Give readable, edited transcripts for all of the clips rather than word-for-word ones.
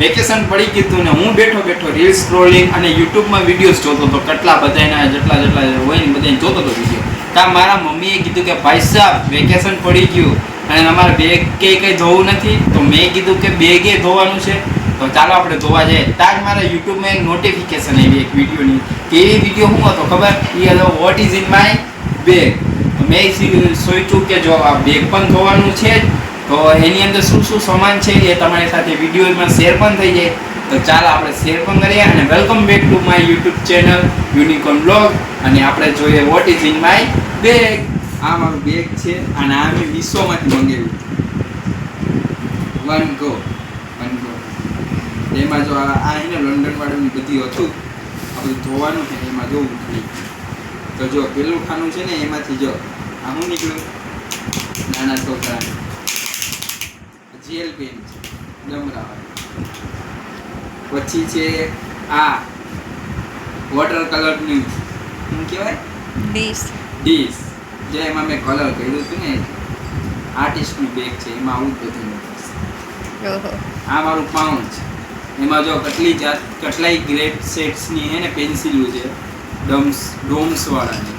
Vacation પડી ગયું ને હું બેઠો બેઠો રીલ સ્ક્રોલિંગ અને યુટ્યુબમાં વિડીયોઝ જોતો હતો, કેટલા બધાના જેટલા હોય ને બધાને જોતો હતો વિડીયો. ત્યાં મારા મમ્મીએ કીધું કે ભાઈ સાહેબ વેકેશન પડી ગયું અને અમારે બેગ કે કંઈ ધોવું નથી, તો મેં કીધું કે બેગે ધોવાનું છે, તો ચાલો આપણે ધોવા જઈએ. ત્યાં મારા યુટ્યુબમાં એક નોટિફિકેશન આવી એક વિડીયોની. એવી વિડીયો શું હતો ખબર? એ હતો what is in my bag. મેં સોચ્યું કે જો આ બેગ પણ ધોવાનું છે જ, તો એની અંદર શું શું સામાન છે એ તમારી સાથે વિડીયોમાં શેર પણ થઈ જાય. તો ચાલો આપણે શેર પણ કરીએ. અને welcome back to my YouTube channel unicorn blog. અને આપણે જોઈએ what is in my bag. આ મારું બેગ છે અને આ મેં વિશ્વમાંથી મંગાવ્યું. One go. એમાં જો આ એને લંડન વાળું બધી હતું, આ બધું ધોવાનું છે એમાં જોવું ખાલી. તો જો પેલું ખાનું છે ને એમાંથી જો આ હું નીકળ્યું નાના છોકરા જેલ પેન છે ડમરાવાળી. પછી છે આ વોટર કલરનું શું કહેવાય ડીશ, જે એમાં મેં કલર કર્યું હતું ને, આર્ટિસ્ટનું બેગ છે, એમાં આવું જ બધું. આ મારું પાઉચ છે, એમાં જો કેટલાય ગ્રેપ સેટ્સની હે ને પેન્સિલો છે, ડોમ્સ વાળાની.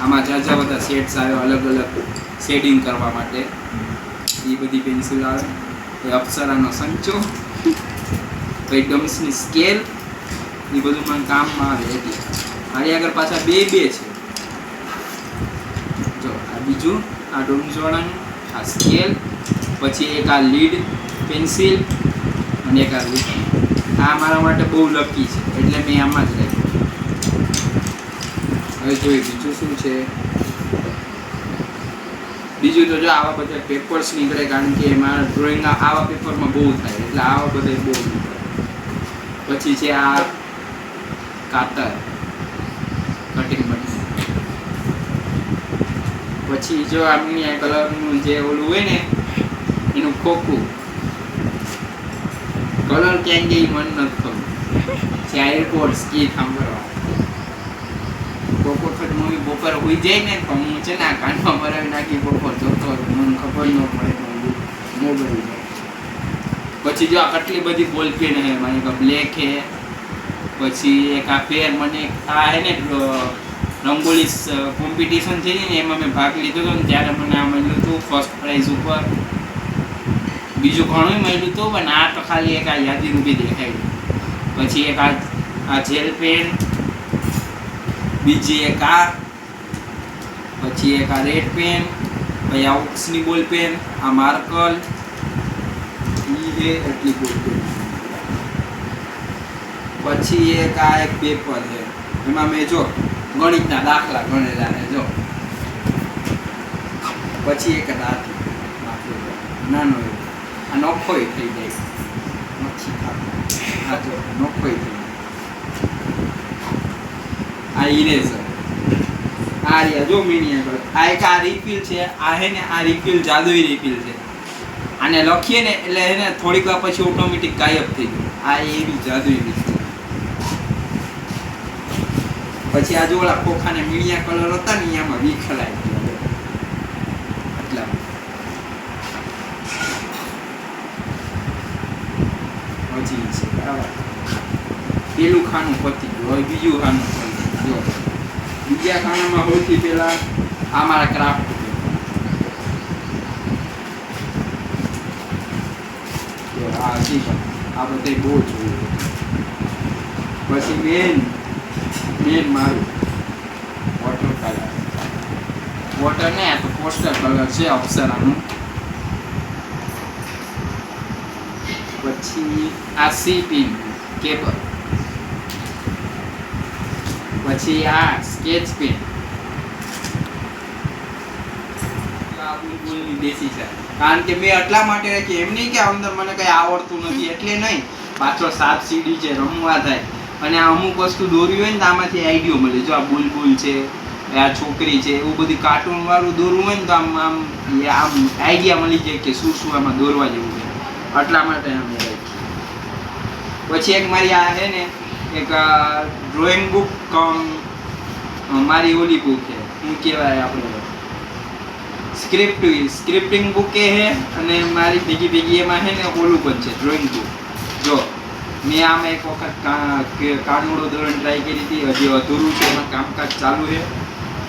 આમાં જાજા બધા સેટ્સ આવે અલગ અલગ શેડિંગ કરવા માટે. એ બધી પેન્સિલ આવે. એ અપ્સરાનો સંચો, પછી ડમ્સની સ્કેલ, એ બધું મને કામમાં આવે. એટલે મારી આગળ પાછા બે છે. જો આ બીજું આ ડોમ્સ વાળાનું, આ સ્કેલ, પછી એક આ લીડ પેન્સિલ અને એક આ લીડ. આ મારા માટે બહુ લકી છે એટલે મેં આમાં જ રાખ્યું. હવે જોઈએ બીજું શું છે. બીજું તો જો આવા બધા પેપર્સ નીકળે, કારણ કે મારા ડ્રોઈંગ આવા પેપરમાં બહુ થાય એટલે આવા બધા બહુ નીકળે. પછી છે આ કાતર, કટિંગ બટિંગ. પછી જો આમની આ કલરનું જે ઓલું હોય ને એનું ખોખું, કલર ક્યાં ગઈ મન નથી ખબર. છે એરપોર્ટ સ્કી સાંભળવા. કોક મૂવી બપોર હોઈ જાય ને તો હું છે ને આ કાનમાં મરાવી નાખી બપોર જોતો મને ખબર ન પડે મોબાઈલ. પછી જો આ કેટલી બધી બોલ પેન હે, મારી એક બ્લેક હે, પછી એક આ પેર મને આ હે ને રંગોળી કોમ્પિટિશન છે ને એમાં મેં ભાગ લીધો હતો ને ત્યારે મને આ મળ્યું હતું ફર્સ્ટ પ્રાઇઝ ઉપર. બીજું ઘણું મળ્યું હતું પણ આ તો ખાલી એક આ યાદી રૂપી દેખાયું. પછી એક આ જેલ પેન, બીજી એક આ, પછી એક આ રેડ પેન, પછી આ ઓક્સની બોલ પેન, આ માર્કર, એટલી બોલ પેન. પછી એક આ એક પેપર છે, એમાં મેં જો ગણિતના દાખલા ગણેલા છે જો. પછી એક નાનો આ નોખોય થઈ જાય, મચ્છી ખાતો આ જો નોખોય થઈ જાય. આ ઇરેઝર, આ રહ્યા જો મિની આગળ. આ એક આ રિફિલ છે, આ હે ને આ રિફિલ જાદુઈ રિફિલ છે. આને લખીએ ને એટલે હે ને થોડીક વાર પછી ઓટોમેટિક ગાયબ થઈ જાય. આ એવી જાદુઈ રિફિલ. પછી આ જો ઓલા ખોખાને મીણિયા કલર હતા ને આમાં વિખરાય એટલા. પછી છે બરાબર પેલું ખાનું પતી ગયું, હવે બીજું ખાનું પતી. જો બીજા ખાનામાં સૌથી પહેલા આ મારા ક્રાફ્ટ. આ હજી પણ આ બધે બહુ જોયું. પછી મેન મારું વોટર કલર, વોટર ને આ તો પોસ્ટર કલર છે અપ્સરાનું. પછી આ સી પિન કેબલ, પછી આ સ્કેચ પેન, દેશી છે. કારણ કે મેં એટલા માટે રાખી, એમ નહીં કે અંદર મને કઈ આવડતું નથી એટલે નહીં, પાછળ 7 સીડી છે, રમવા થાય. અને આ અમુક વસ્તુ દોરવી હોય ને તો આમાંથી આઈડિયો મળે. જો આ બુલબુલ છે, આ છોકરી છે, એવું બધી કાર્ટૂન વાળું દોરવું હોય ને તો આમ આઈડિયા મળી જાય કે શું શું આમાં દોરવા જેવું છે. એટલા માટે અમે રાખી. પછી એક મારી આ છે ને એક ડ્રોઈંગ બુક કમ મારી ઓલી બુક છે, શું કહેવાય આપણે સ્ક્રિપ્ટિંગ બુક એ છે અને મારી ભેગી એમાં છે ને ઓલું પણ છે ડ્રોઈંગ બુક. જો મેં આમાં એક વખત કાનુડો દોરવાની ટ્રાય કરી હતી, હજી અધૂરું છે, એમાં કામકાજ ચાલુ છે.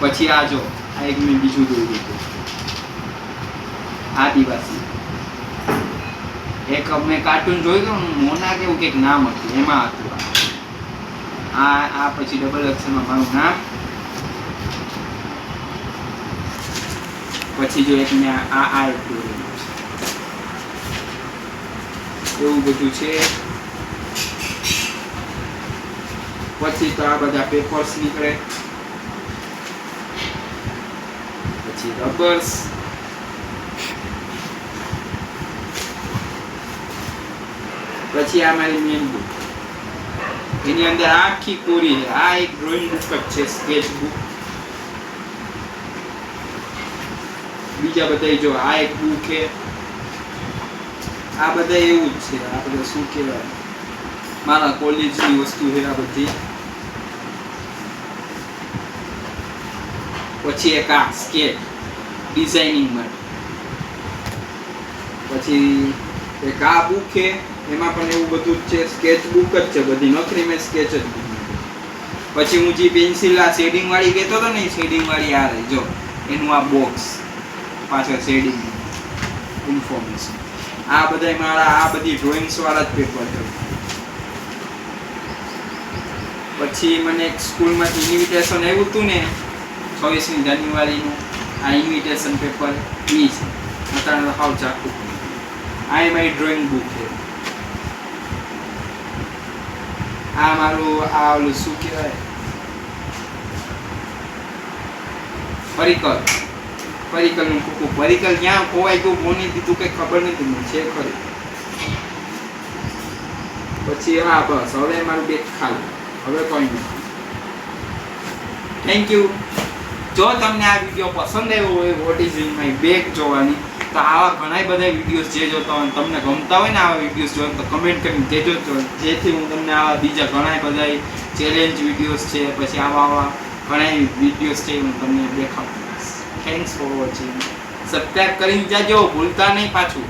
પછી આ જો આ એક મેં બીજું દોર્યું હતું આદિવાસી. એક મેં કાર્ટૂન જોયું હતું મોના કેવું કંઈક નામ હતું, એમાં હતું આ પછી ડબલ અક્ષરમાં મારું નામ. પછી જો એક મેં આ એક દોરેલું છે, એવું બધું છે. પછી તો આ બધા પેપર્સ નીકળે, પછી રબર્સ, પછી આ મારી મેન બુક, એની અંદર આખી કોરી છે. આ એક ડ્રોઈંગ બુક જ છે, સ્કેચ બુક. બીજા બધા જો આ એક બુક છે, આ બધા એવું જ છે. આ બધા શું કહેવાય, મારા કોલેજની વસ્તુ છે આ બધી. પછી એક આ સ્કેચ ડિઝાઇનિંગ માટે. પછી એક આ બુક છે, એમાં પણ એવું બધું જ છે, સ્કેચ બુક જ છે બધી, નખરી મેં સ્કેચ જ બુક. પછી હું જે પેન્સિલ આ શેડિંગ વાળી કહેતો હતો ને, શેડિંગ વાળી આ રહી જો, એનું આ બોક્સ પાછળ શેડિંગ ઇન્ફોર્મેશન. આ બધા મારા આ બધી ડ્રોઈંગ્સ વાળા જ પેપર છે. પછી મને એક સ્કૂલમાંથી ઇન્વિટેશન આવ્યું હતું ને 26મી જાન્યુઆરીનું, આ ઇન્વિટેશન પેપર એ છે. અત્યારે હાવ ચાકુ. આ મારી ડ્રોઈંગ બુક છે. આ મારું આ ઓલું શું કહેવાય, પરિકલનું કુકુ. પરિકલ ક્યાં ખોવાઈ ગયું, કોની દીધું કંઈ ખબર નથી, મને છે ખરી. પછી હા બસ હવે મારું બેગ ખાલી, હવે કોઈ નથી. Thank you. જો તમને આ વિડીયો પસંદ આવ્યો હોય what is in my bag જોવાની, તો આવા ઘણા બધા વિડીયોઝ જે જોતા હોય, તમને ગમતા હોય ને આવા વિડીયોઝ જોવા, તો કમેન્ટ કરીને કહેજો, જેથી હું તમને આવા બીજા ઘણા બધા ચેલેન્જ વિડીયોઝ છે, પછી આવા ઘણા વિડીયોઝ છે હું તમને દેખાડતો. Thanks for watching. સબસ્ક્રાઈબ કરીને જાજો, ભૂલતા નહીં પાછું.